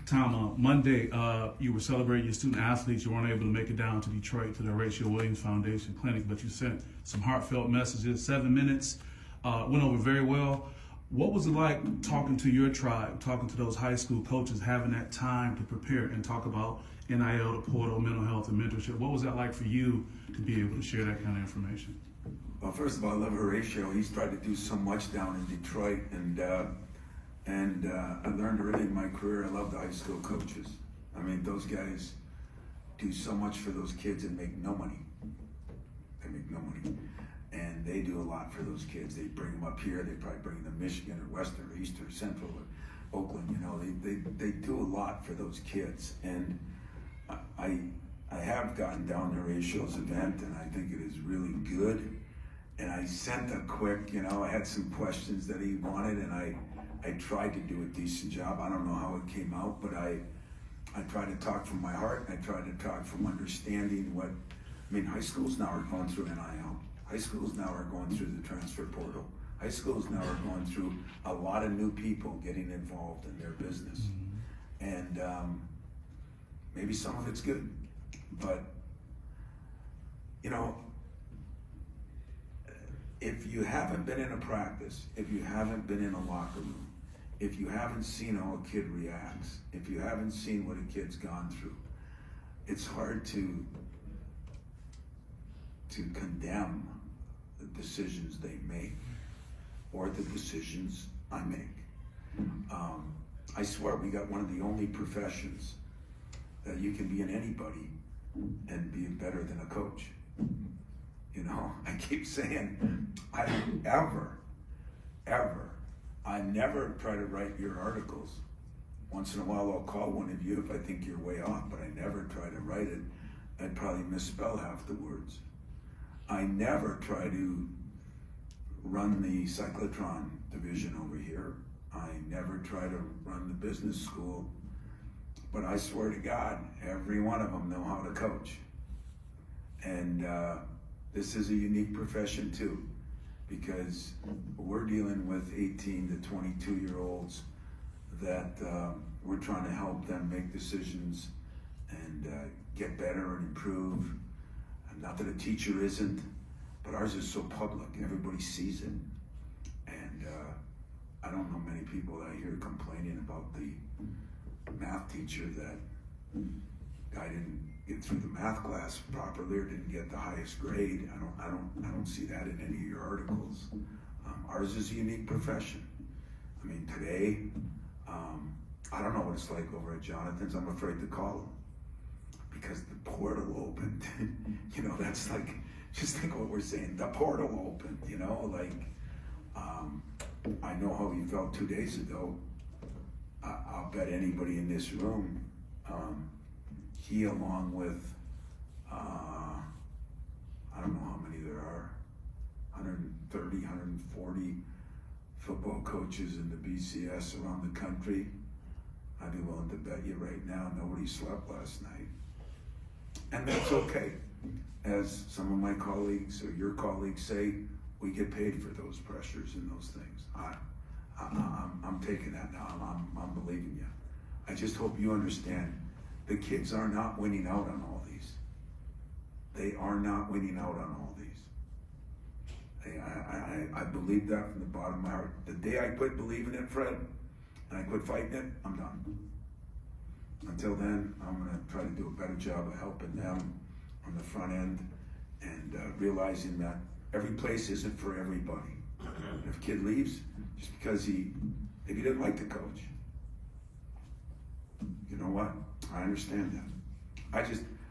Tom, Monday, you were celebrating your student athletes. You weren't able to make it down to Detroit to the Horatio Williams Foundation Clinic, but you sent some heartfelt messages. 7 minutes, went over very well. What was it like talking to your tribe, talking to those high school coaches, having that time to prepare and talk about NIL, the portal, mental health, and mentorship? What was that like for you to be able to share that kind of information? Well, first of all, I love Horatio. He's tried to do so much down in Detroit, and I learned early in my career, I love the high school coaches. I mean, those guys do so much for those kids and make no money. They make no money. And they do a lot for those kids. They bring them up here. They probably bring them to Michigan or Western or East or Central or Oakland. You know, they do a lot for those kids. And I have gotten down to Horatio's event, and I think it is really good. And I sent a quick, I had some questions that he wanted, and I tried to do a decent job. I don't know how it came out, but I tried to talk from my heart. I tried to talk from understanding high schools now are going through NIL. High schools now are going through the transfer portal. High schools now are going through a lot of new people getting involved in their business. And maybe some of it's good, but if you haven't been in a practice, if you haven't been in a locker room, if you haven't seen how a kid reacts, if you haven't seen what a kid's gone through, it's hard to condemn the decisions they make or the decisions I make. I swear we got one of the only professions that you can be in anybody and be better than a coach. I keep saying, I never try to write your articles. Once in a while I'll call one of you if I think you're way off, but I never try to write it. I'd probably misspell half the words. I never try to run the cyclotron division over here. I never try to run the business school, but I swear to God, every one of them know how to coach. And this is a unique profession too, because we're dealing with 18 to 22-year-olds that we're trying to help them make decisions and get better and improve. And not that a teacher isn't, but ours is so public, everybody sees it. And I don't know many people that I hear complaining about the math teacher that guy didn't get through the math class properly or didn't get the highest grade. I don't see that in any of your articles. Ours is a unique profession. I mean, today, I don't know what it's like over at Jonathan's. I'm afraid to call him because the portal opened. That's like, just think what we're saying. The portal opened. I know how he felt 2 days ago. I'll bet anybody in this room. He, along with, I don't know how many there are, 130, 140 football coaches in the BCS around the country. I'd be willing to bet you right now nobody slept last night. And that's okay. As some of my colleagues or your colleagues say, we get paid for those pressures and those things. I'm taking that now. I'm believing you. I just hope you understand. The kids are not winning out on all these. They are not winning out on all these. I believe that from the bottom of my heart. The day I quit believing it, Fred, and I quit fighting it, I'm done. Until then, I'm going to try to do a better job of helping them on the front end and realizing that every place isn't for everybody. If a kid leaves, just because maybe he didn't like the coach, you know what? I understand that.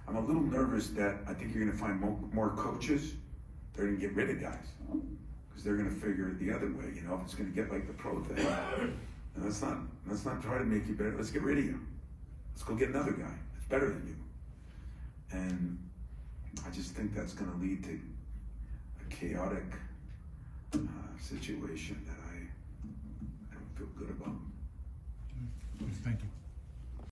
I'm a little nervous that I think you're going to find more coaches. They're going to get rid of guys because they're going to figure it the other way. If it's going to get like the pro thing, and let's not try to make you better. Let's get rid of you. Let's go get another guy that's better than you. And I just think that's going to lead to a chaotic situation that I don't feel good about. Thank you.